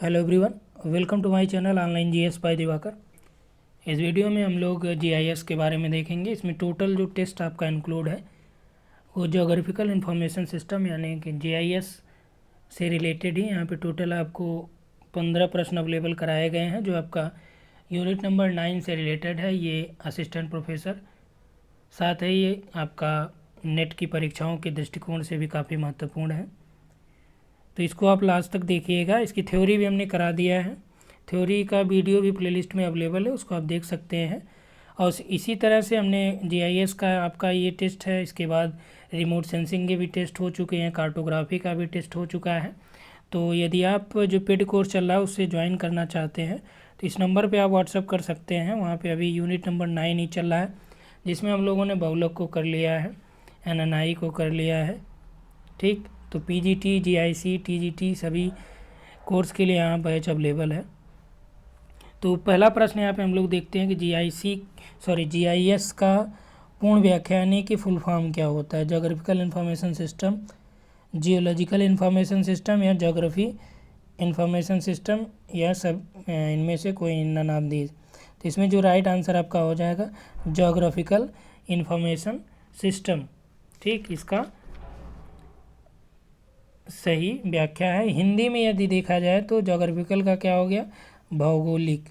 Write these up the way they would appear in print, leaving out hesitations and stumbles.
Hello everyone, welcome to my channel online GS by Divakar. इस video में हम लोग जीआईएस के बारे में देखेंगे। इसमें टोटल जो टेस्ट आपका इंक्लूड है वो ज्योग्राफिकल इंफॉर्मेशन सिस्टम यानी कि जीआईएस से रिलेटेड ही। यहाँ पे टोटल आपको 15 प्रश्न अवेलेबल कराए गए हैं जो आपका यूनिट नंबर 9 से रिलेटेड है। ये असिस्टेंट प्रोफेसर साथ ही ये आपका नेट की परीक्षाओं के दृष्टिकोण से भी काफ़ी महत्वपूर्ण है, तो इसको आप लास्ट तक देखिएगा। इसकी थ्योरी भी हमने करा दिया है, थ्योरी का वीडियो भी प्लेलिस्ट में अवेलेबल है, उसको आप देख सकते हैं। और इसी तरह से हमने जीआईएस का आपका ये टेस्ट है, इसके बाद रिमोट सेंसिंग के भी टेस्ट हो चुके हैं, कार्टोग्राफी का भी टेस्ट हो चुका है। तो यदि आप जो पेड कोर्स चल रहा है उससे ज्वाइन करना चाहते हैं तो इस नंबर पे आप व्हाट्सअप कर सकते हैं। वहाँ पे अभी यूनिट नंबर 9 ही चल रहा है, जिसमें हम लोगों ने बहुलक को कर लिया है, एनएनआई को कर लिया है। ठीक, तो पीजीटी, जीआईसी, टीजीटी सभी कोर्स के लिए यहाँ बैच अवेलेबल है। तो पहला प्रश्न यहाँ पे हम लोग देखते हैं कि जीआईएस का पूर्ण व्याख्या यानी कि फुल फॉर्म क्या होता है। Geographical information system, geological information system या ज्योग्राफी इंफॉर्मेशन सिस्टम, या सब इनमें से कोई इनका नाम दीजिए। तो इसमें जो राइट आंसर आपका हो जाएगा ज्योग्राफिकल इंफॉर्मेशन सिस्टम। ठीक, इसका सही व्याख्या है। हिंदी में यदि देखा जाए तो ज्योग्राफिकल का क्या हो गया, भौगोलिक।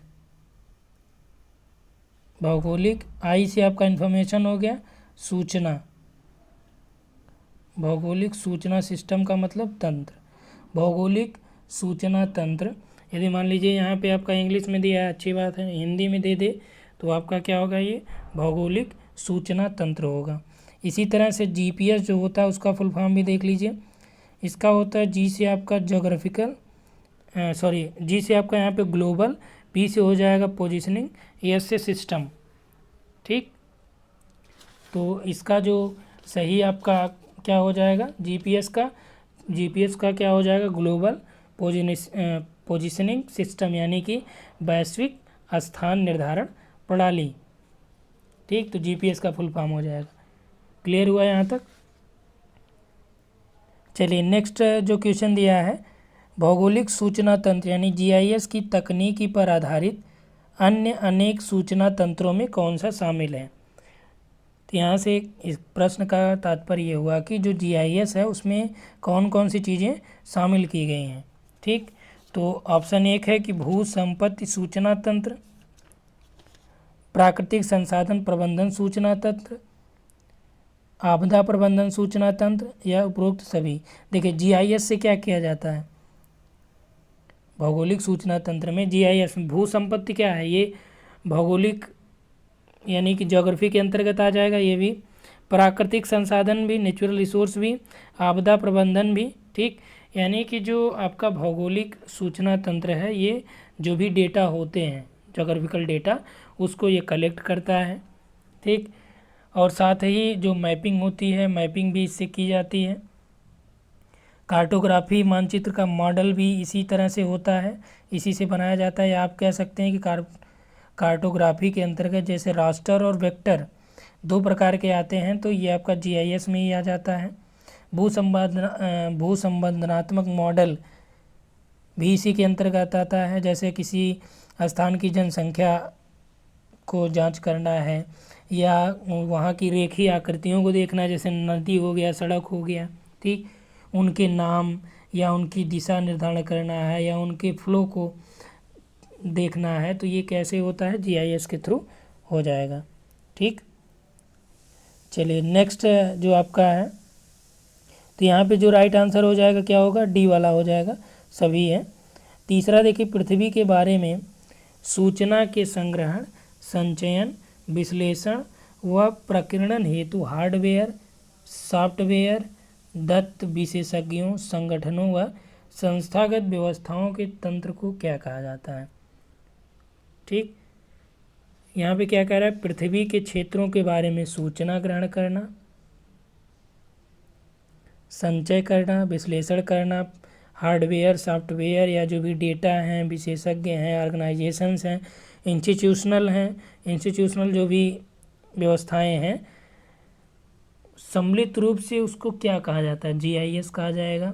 भौगोलिक, आई से आपका इंफॉर्मेशन हो गया सूचना। भौगोलिक सूचना सिस्टम का मतलब तंत्र, भौगोलिक सूचना तंत्र। यदि मान लीजिए यहाँ पे आपका इंग्लिश में दिया है, अच्छी बात है, हिंदी में दे दे तो आपका क्या होगा, ये भौगोलिक सूचना तंत्र होगा। इसी तरह से जीपीएस जो होता है उसका फुल फॉर्म भी देख लीजिए। इसका होता है जी से आपका ज्योग्राफिकल, जी से आपका यहाँ पे ग्लोबल, पी से हो जाएगा पोजीशनिंग, एस से सिस्टम। ठीक, तो इसका जो सही आपका क्या हो जाएगा, जीपीएस का क्या हो जाएगा, ग्लोबल पोजीशनिंग सिस्टम यानी कि वैश्विक स्थान निर्धारण प्रणाली। ठीक, तो जीपीएस का फुल फॉर्म हो जाएगा। क्लियर हुआ यहाँ तक? चलिए नेक्स्ट जो क्वेश्चन दिया है, भौगोलिक सूचना तंत्र यानी जीआईएस की तकनीकी पर आधारित अन्य अनेक सूचना तंत्रों में कौन सा शामिल है। तो यहाँ से इस प्रश्न का तात्पर्य ये हुआ कि जो जीआईएस है उसमें कौन कौन सी चीज़ें शामिल की गई हैं। ठीक, तो ऑप्शन 1 है कि भू संपत्ति सूचना तंत्र, प्राकृतिक संसाधन प्रबंधन सूचना तंत्र, आपदा प्रबंधन सूचना तंत्र, या उपरोक्त सभी। देखिए जीआईएस से क्या किया जाता है, भौगोलिक सूचना तंत्र में जीआईएस में भू संपत्ति क्या है, ये भौगोलिक यानी कि ज्योग्राफी के अंतर्गत आ जाएगा। ये भी प्राकृतिक संसाधन भी, नेचुरल रिसोर्स भी, आपदा प्रबंधन भी। ठीक, यानी कि जो आपका भौगोलिक सूचना तंत्र है ये जो भी डेटा होते हैं, ज्योग्राफिकल डेटा, उसको ये कलेक्ट करता है। ठीक, और साथ ही जो मैपिंग होती है, मैपिंग भी इससे की जाती है। कार्टोग्राफी, मानचित्र का मॉडल भी इसी तरह से होता है, इसी से बनाया जाता है। या आप कह सकते हैं कि कार्टोग्राफी के अंतर्गत जैसे रास्टर और वेक्टर दो प्रकार के आते हैं, तो ये आपका जीआईएस में ही आ जाता है। भू संबंधनात्मक मॉडल भी इसी के अंतर्गत आता है, जैसे किसी स्थान की जनसंख्या को जांच करना है या वहाँ की रेखीय आकृतियों को देखना है, जैसे नदी हो गया, सड़क हो गया। ठीक, उनके नाम या उनकी दिशा निर्धारण करना है या उनके फ्लो को देखना है, तो ये कैसे होता है, जीआईएस के थ्रू हो जाएगा। ठीक, चलिए नेक्स्ट जो आपका है, तो यहाँ पे जो राइट आंसर हो जाएगा क्या होगा, डी वाला हो जाएगा, सभी है। तीसरा देखिए, पृथ्वी के बारे में सूचना के संग्रहण, संचयन, विश्लेषण व प्रकीर्णन हेतु हार्डवेयर, सॉफ्टवेयर दत्त विशेषज्ञों, संगठनों व संस्थागत व्यवस्थाओं के तंत्र को क्या कहा जाता है। ठीक, यहाँ पे क्या कह रहा है, पृथ्वी के क्षेत्रों के बारे में सूचना ग्रहण करना, संचय करना, विश्लेषण करना, हार्डवेयर, सॉफ्टवेयर या जो भी डेटा हैं, विशेषज्ञ हैं, ऑर्गेनाइजेशंस हैं, इंस्टीट्यूशनल जो भी व्यवस्थाएं हैं, सम्मिलित रूप से उसको क्या कहा जाता है, जीआईएस कहा जाएगा,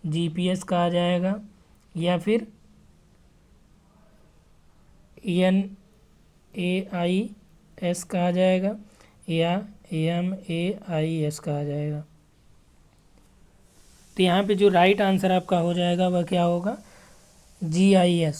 जीपीएस कहा जाएगा, या फिर NAIS कहा जाएगा या MAIS कहा जाएगा। तो यहाँ पे जो राइट आंसर आपका हो जाएगा वह क्या होगा, GIS।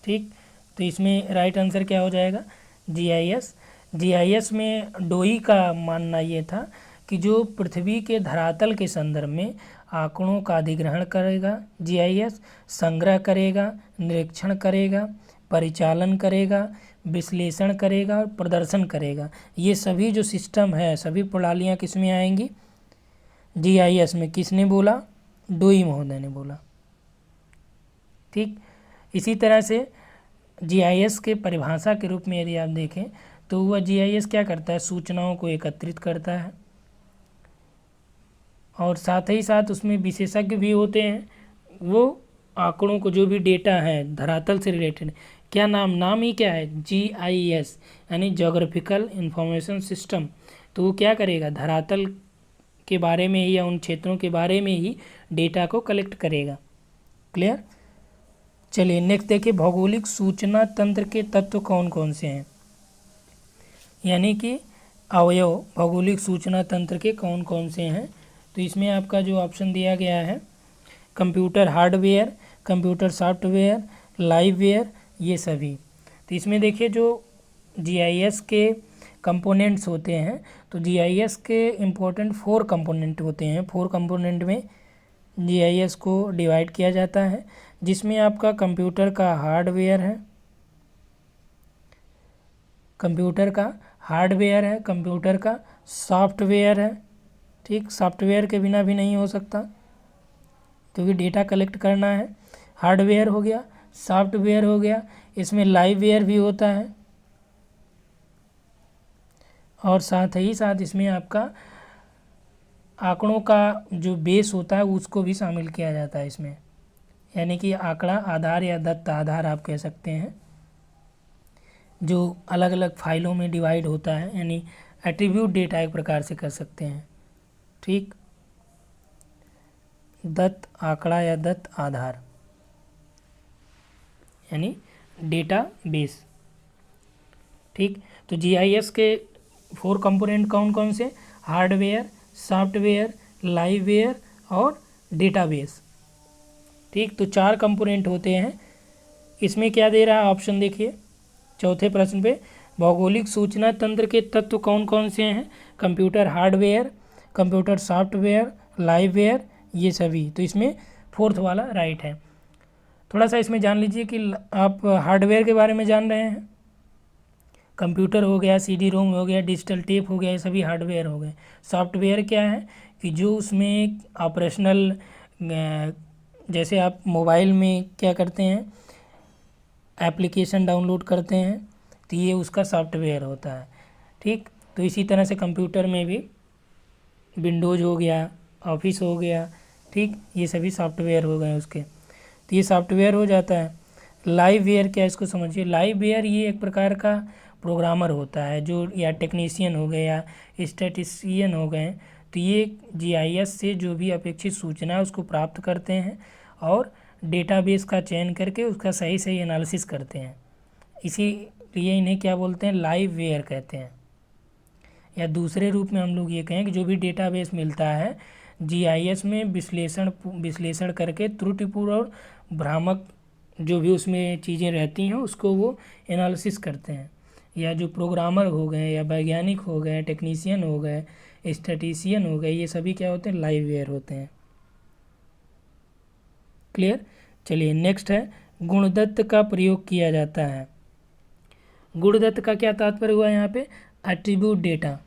ठीक, तो इसमें राइट आंसर क्या हो जाएगा, GIS। GIS में डोई का मानना ये था कि जो पृथ्वी के धरातल के संदर्भ में आंकड़ों का अधिग्रहण करेगा, GIS संग्रह करेगा, निरीक्षण करेगा, परिचालन करेगा, विश्लेषण करेगा और प्रदर्शन करेगा। ये सभी जो सिस्टम है, सभी प्रणालियाँ किस में आएंगी, GIS में। किसने बोला, डोई महोदय ने बोला। ठीक, इसी तरह से GIS के परिभाषा के रूप में यदि आप देखें तो वह GIS क्या करता है, सूचनाओं को एकत्रित करता है और साथ ही साथ उसमें विशेषज्ञ भी होते हैं। वो आंकड़ों को, जो भी डेटा है धरातल से रिलेटेड, क्या नाम ही क्या है, GIS यानी जोग्राफिकल इंफॉर्मेशन सिस्टम। तो वो क्या करेगा, धरातल के बारे में ही या उन क्षेत्रों के बारे में ही डेटा को कलेक्ट करेगा। क्लियर। चलिए नेक्स्ट देखिए, भौगोलिक सूचना तंत्र के तत्व कौन कौन से हैं, यानी कि अवयव भौगोलिक सूचना तंत्र के कौन कौन से हैं। तो इसमें आपका जो ऑप्शन दिया गया है, कंप्यूटर हार्डवेयर, कंप्यूटर सॉफ्टवेयर, लाइववेयर, ये सभी। तो इसमें देखिए जो GIS के कंपोनेंट्स होते हैं, तो GIS के इम्पोर्टेंट 4 कंपोनेंट होते हैं। 4 कंपोनेंट में GIS को डिवाइड किया जाता है, जिसमें आपका कंप्यूटर का हार्डवेयर है, कंप्यूटर का हार्डवेयर है, कंप्यूटर का सॉफ्टवेयर है। ठीक, सॉफ्टवेयर के बिना भी नहीं हो सकता क्योंकि डेटा कलेक्ट करना है। हार्डवेयर हो गया, सॉफ्टवेयर हो गया, इसमें लाइववेयर भी होता है और साथ ही साथ इसमें आपका आंकड़ों का जो बेस होता है उसको भी शामिल किया जाता है इसमें, यानी कि आंकड़ा आधार या दत्त आधार आप कह सकते हैं, जो अलग अलग फाइलों में डिवाइड होता है, यानी एट्रीब्यूट डेटा एक प्रकार से कर सकते हैं। ठीक, दत्त आंकड़ा या दत्त आधार यानी डेटा बेस। ठीक, तो GIS के 4 कंपोनेंट कौन कौन से, हार्डवेयर, सॉफ्टवेयर, लाइववेयर और डेटाबेस। ठीक, तो 4 कंपोनेंट होते हैं। इसमें क्या दे रहा है ऑप्शन देखिए, चौथे प्रश्न पे, भौगोलिक सूचना तंत्र के तत्व कौन कौन से हैं, कंप्यूटर हार्डवेयर, कंप्यूटर सॉफ्टवेयर, लाइववेयर, ये सभी। तो इसमें 4th वाला राइट है। थोड़ा सा इसमें जान लीजिए कि आप हार्डवेयर के बारे में जान रहे हैं, कंप्यूटर हो गया, CD-ROM हो गया, डिजिटल टेप हो गया, ये सभी हार्डवेयर हो गए। सॉफ्टवेयर क्या है कि जो उसमें ऑपरेशनल, जैसे आप मोबाइल में क्या करते हैं, एप्लीकेशन डाउनलोड करते हैं, तो ये उसका सॉफ्टवेयर होता है। ठीक, तो इसी तरह से कंप्यूटर में भी विंडोज़ हो गया, ऑफिस हो गया, ठीक, ये सभी सॉफ्टवेयर हो गए उसके, तो ये सॉफ्टवेयर हो जाता है। लाइववेयर क्या है, इसको समझिए। लाइववेयर ये एक प्रकार का प्रोग्रामर होता है जो, या टेक्नीशियन हो गए या स्टैटिस्टिशियन हो गए, तो ये GIS से जो भी अपेक्षित सूचना है उसको प्राप्त करते हैं और डेटाबेस का चयन करके उसका सही सही एनालिसिस करते हैं। इसीलिए इन्हें क्या बोलते हैं, लाइववेयर कहते हैं। या दूसरे रूप में हम लोग ये कहें कि जो भी डेटाबेस मिलता है GIS में विश्लेषण करके त्रुटिपूर्ण और भ्रामक जो भी उसमें चीज़ें रहती हैं उसको वो एनालिसिस करते हैं। या जो प्रोग्रामर हो गए या वैज्ञानिक हो गए, टेक्नीशियन हो गए, स्टैटिस्टिशियन हो गए, ये सभी क्या होते हैं, लाइववेयर होते हैं। क्लियर। चलिए नेक्स्ट है, गुणदत्त का प्रयोग किया जाता है। गुणदत्त का क्या तात्पर्य हुआ यहाँ पे, एट्रीब्यूट डेटा।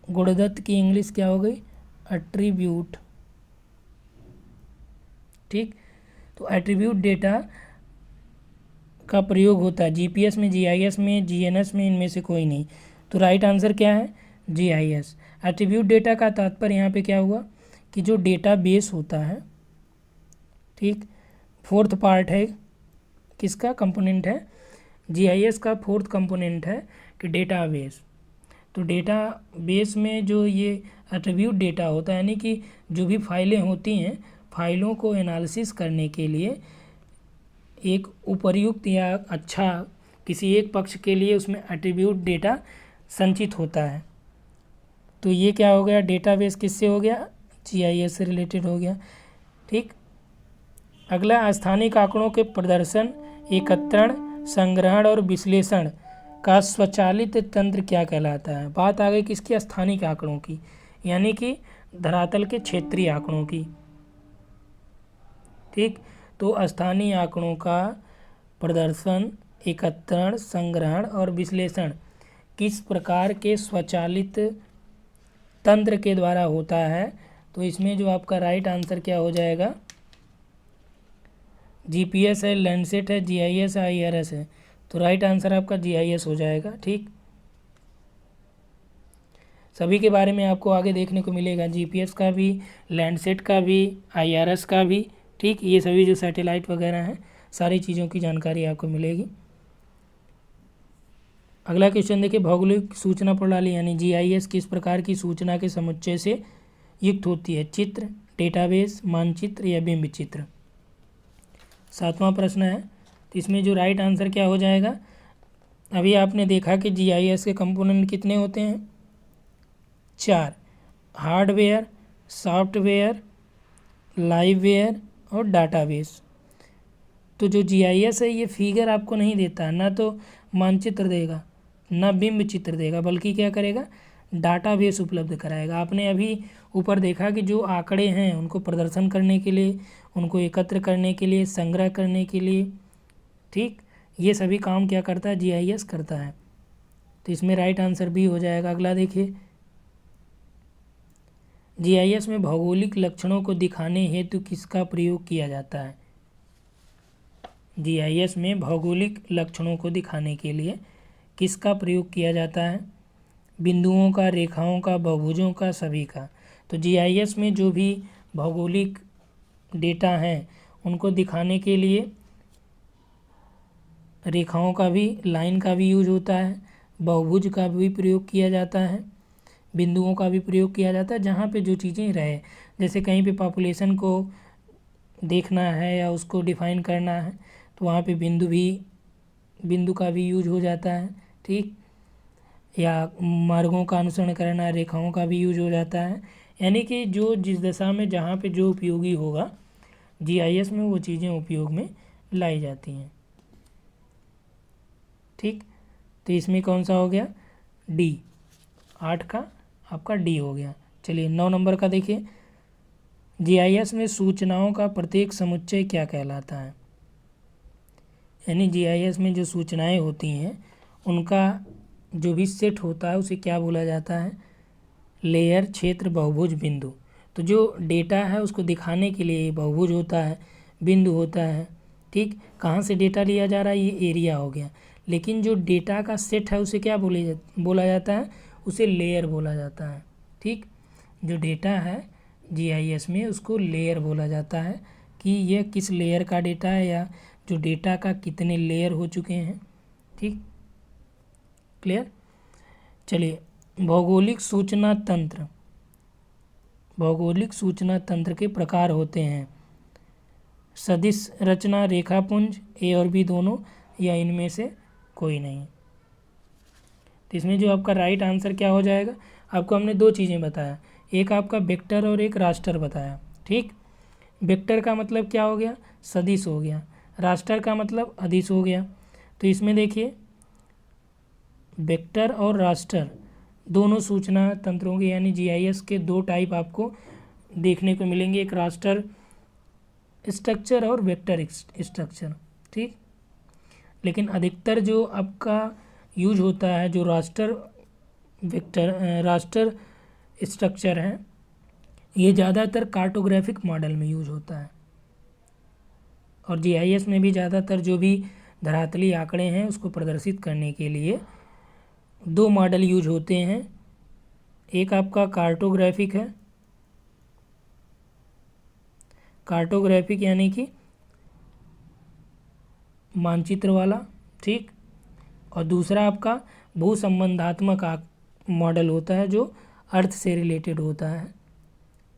गुणदत्त की इंग्लिश क्या हो गई, एट्रीब्यूट। ठीक, तो एट्रीब्यूट डेटा का प्रयोग होता है GPS में, GIS में, GNS में, इनमें से कोई नहीं। तो राइट आंसर क्या है, GIS। एट्रीब्यूट डेटा का तात्पर्य यहाँ पे क्या हुआ कि जो डेटा बेस होता है, ठीक, 4th पार्ट है किसका, कंपोनेंट है, GIS का 4th कंपोनेंट है कि डेटा बेस। तो डेटा बेस में जो ये एट्रीब्यूट डेटा होता है, यानी कि जो भी फाइलें होती हैं, फाइलों को एनालिसिस करने के लिए एक उपर्युक्त या अच्छा किसी एक पक्ष के लिए उसमें एट्रीब्यूट डेटा संचित होता है। तो ये क्या हो गया, डेटाबेस किससे हो गया, जीआईएस से रिलेटेड हो गया। ठीक, अगला स्थानिक आंकड़ों के प्रदर्शन, एकत्रण, संग्रहण और विश्लेषण का स्वचालित तंत्र क्या कहलाता है। बात आ गई किसकी, स्थानिक आंकड़ों की, यानी कि धरातल के क्षेत्रीय आंकड़ों की। ठीक, तो स्थानीय आंकड़ों का प्रदर्शन, एकत्रण, संग्रहण और विश्लेषण किस प्रकार के स्वचालित तंत्र के द्वारा होता है। तो इसमें जो आपका राइट आंसर क्या हो जाएगा, जीपीएस है, लैंडसेट है, जीआईएस है, आईआरएस है। तो राइट आंसर आपका जीआईएस हो जाएगा। ठीक, सभी के बारे में आपको आगे देखने को मिलेगा, जीपीएस का भी, लैंडसेट का भी, आईआरएस का भी। ठीक, ये सभी जो सैटेलाइट वगैरह हैं सारी चीज़ों की जानकारी आपको मिलेगी। अगला क्वेश्चन देखिए, भौगोलिक सूचना प्रणाली यानी जीआईएस किस प्रकार की सूचना के समुच्चय से युक्त होती है। चित्र, डेटाबेस, मानचित्र या बिंब चित्र। 7वां प्रश्न है, तो इसमें जो राइट आंसर क्या हो जाएगा, अभी आपने देखा कि जीआईएस के कंपोनेंट कितने होते हैं, 4, हार्डवेयर, सॉफ्टवेयर, लाइववेयर और डाटाबेस। तो जो जीआईएस है ये फिगर आपको नहीं देता, ना तो मानचित्र देगा ना बिंब चित्र देगा, बल्कि क्या करेगा, डाटाबेस उपलब्ध कराएगा। आपने अभी ऊपर देखा कि जो आंकड़े हैं उनको प्रदर्शन करने के लिए, उनको एकत्र करने के लिए, संग्रह करने के लिए, ठीक, ये सभी काम क्या करता है, जीआईएस करता है। तो इसमें राइट आंसर भी हो जाएगा। अगला देखिए, जीआईएस में भौगोलिक लक्षणों को दिखाने हेतु किसका प्रयोग किया जाता है। जीआईएस में भौगोलिक लक्षणों को दिखाने के लिए किसका प्रयोग किया जाता है, बिंदुओं का, रेखाओं का, बहुभुजों का, सभी का। तो जीआईएस में जो भी भौगोलिक डेटा हैं उनको दिखाने के लिए रेखाओं का भी, लाइन का भी यूज होता है, बहुभुज का भी प्रयोग किया जाता है, बिंदुओं का भी प्रयोग किया जाता है। जहाँ पे जो चीज़ें रहे, जैसे कहीं पे पॉपुलेशन को देखना है या उसको डिफाइन करना है तो वहाँ पे बिंदु का भी यूज हो जाता है। ठीक, या मार्गों का अनुसरण करना, रेखाओं का भी यूज हो जाता है। यानी कि जो जिस दशा में जहाँ पे जो उपयोगी होगा जीआईएस में वो चीज़ें उपयोग में लाई जाती हैं। ठीक, तो इसमें कौन सा हो गया, डी, 8 का आपका डी हो गया। चलिए 9 नंबर का देखिए, जीआईएस में सूचनाओं का प्रत्येक समुच्चय क्या कहलाता है। यानी जीआईएस में जो सूचनाएं होती हैं उनका जो भी सेट होता है उसे क्या बोला जाता है, लेयर, क्षेत्र, बहुभुज, बिंदु। तो जो डेटा है उसको दिखाने के लिए बहुभुज होता है, बिंदु होता है। ठीक, कहाँ से डेटा लिया जा रहा है, ये एरिया हो गया। लेकिन जो डेटा का सेट है उसे क्या बोला जाता है, उसे लेयर बोला जाता है। ठीक, जो डेटा है जीआईएस में उसको लेयर बोला जाता है कि यह किस लेयर का डेटा है या जो डेटा का कितने लेयर हो चुके हैं। ठीक, क्लियर। चलिए, भौगोलिक सूचना तंत्र, भौगोलिक सूचना तंत्र के प्रकार होते हैं, सदिश रचना, रेखापुंज, ए और बी दोनों, या इनमें से कोई नहीं। तो इसमें जो आपका राइट आंसर क्या हो जाएगा, आपको हमने दो चीज़ें बताया, एक आपका वेक्टर और एक रास्टर बताया। ठीक, वेक्टर का मतलब क्या हो गया, सदिश हो गया, रास्टर का मतलब अदिश हो गया। तो इसमें देखिए वेक्टर और रास्टर दोनों सूचना तंत्रों के यानी जीआईएस के दो टाइप आपको देखने को मिलेंगे, एक रास्टर स्ट्रक्चर और वेक्टर स्ट्रक्चर। ठीक, लेकिन अधिकतर जो आपका यूज होता है जो रास्टर स्ट्रक्चर है ये ज़्यादातर कार्टोग्राफिक मॉडल में यूज होता है। और जीआईएस में भी ज़्यादातर जो भी धरातली आंकड़े हैं उसको प्रदर्शित करने के लिए दो मॉडल यूज होते हैं, एक आपका कार्टोग्राफिक है, कार्टोग्राफिक यानी कि मानचित्र वाला। ठीक, और दूसरा आपका भूसंबंधात्मक मॉडल होता है जो अर्थ से रिलेटेड होता है।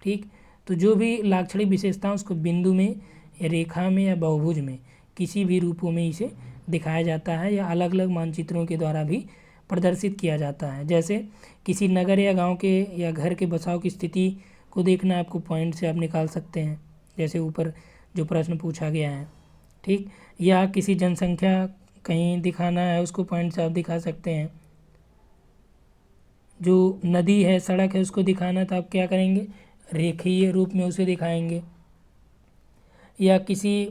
ठीक, तो जो भी लाक्षणिक विशेषता उसको बिंदु में, रेखा में या बहुभुज में किसी भी रूपों में इसे दिखाया जाता है या अलग अलग मानचित्रों के द्वारा भी प्रदर्शित किया जाता है। जैसे किसी नगर या गांव के या घर के बसाव की स्थिति को देखना, आपको पॉइंट से आप निकाल सकते हैं, जैसे ऊपर जो प्रश्न पूछा गया है, ठीक। या किसी जनसंख्या कहीं दिखाना है, उसको पॉइंट से आप दिखा सकते हैं। जो नदी है, सड़क है, उसको दिखाना तो आप क्या करेंगे, रेखीय रूप में उसे दिखाएंगे। या किसी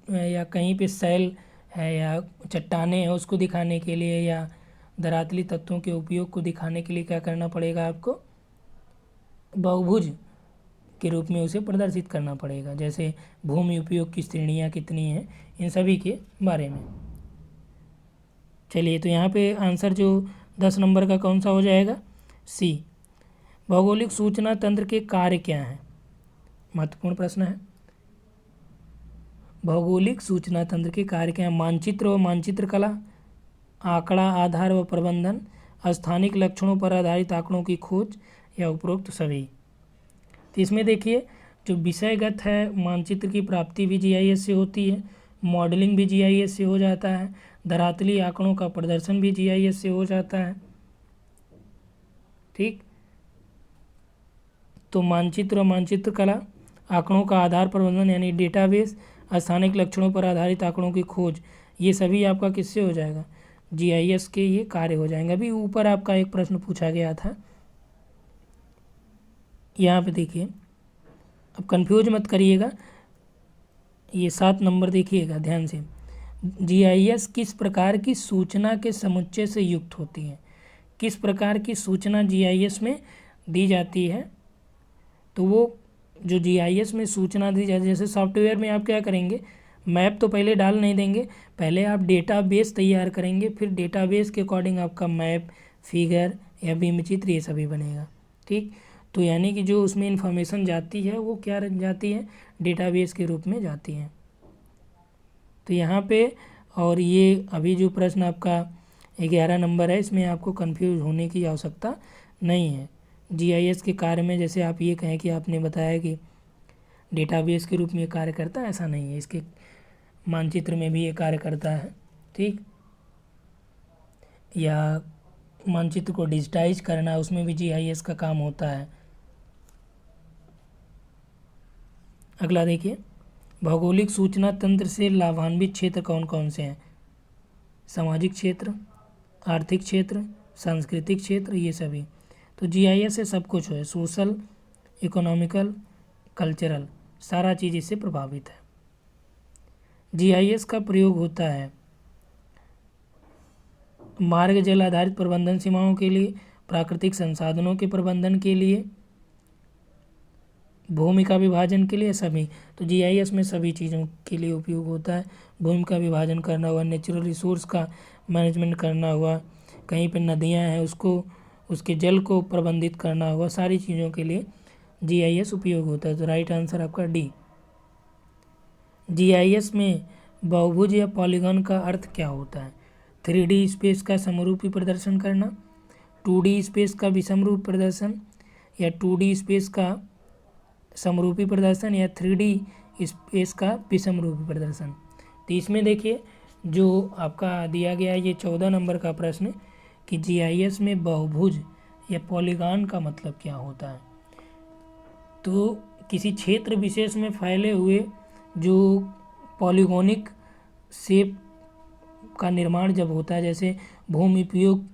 या कहीं पे सैल है या चट्टाने हैं, उसको दिखाने के लिए या धरातली तत्वों के उपयोग को दिखाने के लिए क्या करना पड़ेगा आपको, बहुभुज के रूप में उसे प्रदर्शित करना पड़ेगा। जैसे भूमि उपयोग की श्रेणियाँ कितनी हैं, इन सभी के बारे में। चलिए, तो यहाँ पे आंसर जो 10 नंबर का कौन सा हो जाएगा, सी। भौगोलिक सूचना तंत्र के कार्य क्या हैं, महत्वपूर्ण प्रश्न है। भौगोलिक सूचना तंत्र के कार्य क्या हैं, मानचित्र व मानचित्र कला, आंकड़ा आधार व प्रबंधन, स्थानिक लक्षणों पर आधारित आंकड़ों की खोज, या उपरोक्त सभी। तो इसमें देखिए, जो विषयगत है, मानचित्र की प्राप्ति भी जीआईएस से होती है, मॉडलिंग भी जीआईएस से हो जाता है, धरातली आंकड़ों का प्रदर्शन भी जीआईएस से हो जाता है, ठीक। तो मानचित्र और मानचित्र कला, आंकड़ों का आधार प्रबंधन यानी डेटाबेस, स्थानिक लक्षणों पर आधारित आंकड़ों की खोज, ये सभी आपका किससे हो जाएगा, जीआईएस के ये कार्य हो जाएंगे। अभी ऊपर आपका एक प्रश्न पूछा गया था, यहाँ पे देखिए, अब कंफ्यूज मत करिएगा, ये 7 नंबर देखिएगा ध्यान से। जीआईएस किस प्रकार की सूचना के समुच्चय से युक्त होती है, किस प्रकार की सूचना जीआईएस में दी जाती है। तो वो जो जीआईएस में सूचना दी जाती है, जैसे सॉफ्टवेयर में आप क्या करेंगे, मैप तो पहले डाल नहीं देंगे, पहले आप डेटाबेस तैयार करेंगे, फिर डेटाबेस के अकॉर्डिंग आपका मैप, फिगर या बीम चित्र ये सभी बनेगा, ठीक। तो यानी कि जो उसमें इंफॉर्मेशन जाती है वो क्या जाती है, डेटाबेस के रूप में जाती है। तो यहाँ पे, और ये अभी जो प्रश्न आपका 11 नंबर है, इसमें आपको कंफ्यूज होने की आवश्यकता नहीं है। जीआईएस के कार्य में जैसे आप ये कहें कि आपने बताया कि डेटाबेस के रूप में कार्य करता है, ऐसा नहीं है, इसके मानचित्र में भी ये कार्य करता है, ठीक। या मानचित्र को डिजिटाइज करना, उसमें भी जीआईएस का काम होता है। अगला देखिए, भौगोलिक सूचना तंत्र से लाभान्वित क्षेत्र कौन कौन से हैं, सामाजिक क्षेत्र, आर्थिक क्षेत्र, सांस्कृतिक क्षेत्र, ये सभी। तो जीआईएस से सब कुछ है, सोशल, इकोनॉमिकल, कल्चरल, सारा चीज़ इससे प्रभावित है। जीआईएस का प्रयोग होता है मार्ग जल आधारित प्रबंधन सीमाओं के लिए, प्राकृतिक संसाधनों के प्रबंधन के लिए, भूमि का विभाजन के लिए, सभी। तो जीआईएस में सभी चीज़ों के लिए उपयोग होता है। भूमि का विभाजन करना हुआ, नेचुरल रिसोर्स का मैनेजमेंट करना हुआ, कहीं पर नदियाँ हैं उसको, उसके जल को प्रबंधित करना हुआ, सारी चीज़ों के लिए जीआईएस उपयोग होता है। तो राइट आंसर आपका डी। जीआईएस में बहुभुज या पॉलीगॉन का अर्थ क्या होता है, 3D स्पेस का समरूपी प्रदर्शन करना, 2D स्पेस का विषमरूप प्रदर्शन, या 2D स्पेस का समरूपी प्रदर्शन, या 3D स्पेस का विषमरूपी प्रदर्शन। तो इसमें देखिए, जो आपका दिया गया है ये 14 नंबर का प्रश्न कि जीआईएस में बहुभुज या पॉलीगॉन का मतलब क्या होता है। तो किसी क्षेत्र विशेष में फैले हुए जो पॉलीगोनिक शेप का निर्माण जब होता है, जैसे भूमि उपयोग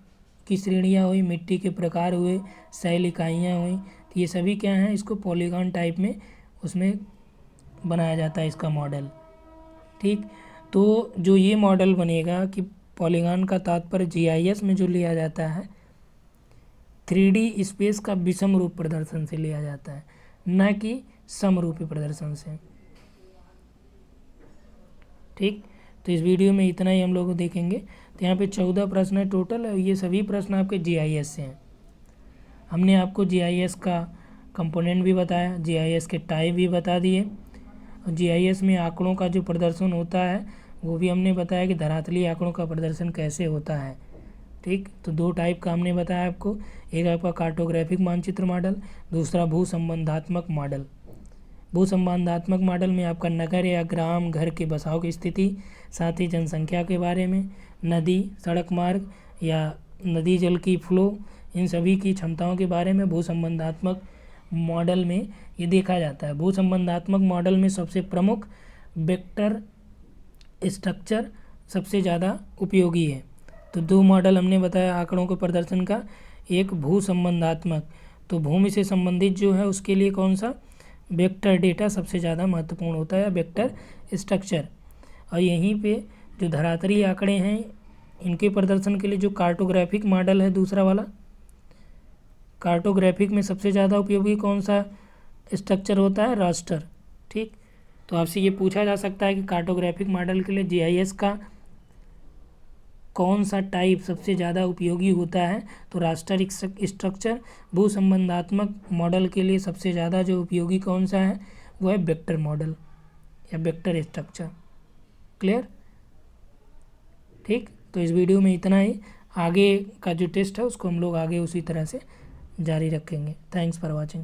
की श्रेणियाँ हुई, मिट्टी के प्रकार हुए, शैल इकाइयाँ हुई, तो ये सभी क्या हैं, इसको पॉलीगॉन टाइप में उसमें बनाया जाता है इसका मॉडल, ठीक। तो जो ये मॉडल बनेगा कि पॉलीगॉन का तात्पर्य जीआईएस में जो लिया जाता है 3D स्पेस का विषम रूप प्रदर्शन से लिया जाता है, न कि समरूपी प्रदर्शन से, ठीक। तो इस वीडियो में इतना ही हम लोग देखेंगे। तो यहाँ पे 14 प्रश्न है टोटल, और ये सभी प्रश्न आपके जीआईएस से हैं। हमने आपको जीआईएस का कंपोनेंट भी बताया, जीआईएस के टाइप भी बता दिए, और जीआईएस में आंकड़ों का जो प्रदर्शन होता है वो भी हमने बताया कि धरातली आंकड़ों का प्रदर्शन कैसे होता है, ठीक। तो 2 टाइप का हमने बताया आपको, एक आपका कार्टोग्राफिक मानचित्र मॉडल, दूसरा भू संबंधात्मक मॉडल। भू संबंधात्मक मॉडल में आपका नगर या ग्राम घर के बसाव की स्थिति, साथ ही जनसंख्या के बारे में, नदी, सड़क मार्ग या नदी जल की फ्लो, इन सभी की क्षमताओं के बारे में भू संबंधात्मक मॉडल में ये देखा जाता है। भू संबंधात्मक मॉडल में सबसे प्रमुख वेक्टर स्ट्रक्चर सबसे ज़्यादा उपयोगी है। तो दो मॉडल हमने बताया आंकड़ों के प्रदर्शन का, एक भू संबंधात्मक, तो भूमि से संबंधित जो है उसके लिए कौन सा, वेक्टर डेटा सबसे ज़्यादा महत्वपूर्ण होता है, वेक्टर स्ट्रक्चर। और यहीं पे जो धरातलीय आंकड़े हैं इनके प्रदर्शन के लिए जो कार्टोग्राफिक मॉडल है दूसरा वाला, कार्टोग्राफिक में सबसे ज़्यादा उपयोगी कौन सा स्ट्रक्चर होता है, रास्टर। ठीक, तो आपसे ये पूछा जा सकता है कि कार्टोग्राफिक मॉडल के लिए जीआईएस का कौन सा टाइप सबसे ज़्यादा उपयोगी होता है, तो रास्टर स्ट्रक्चर। भू संबंधात्मक मॉडल के लिए सबसे ज़्यादा जो उपयोगी कौन सा है, वो है वेक्टर मॉडल या वेक्टर स्ट्रक्चर। क्लियर? ठीक, तो इस वीडियो में इतना ही। आगे का जो टेस्ट है उसको हम लोग आगे उसी तरह से जारी रखेंगे। Thanks for watching.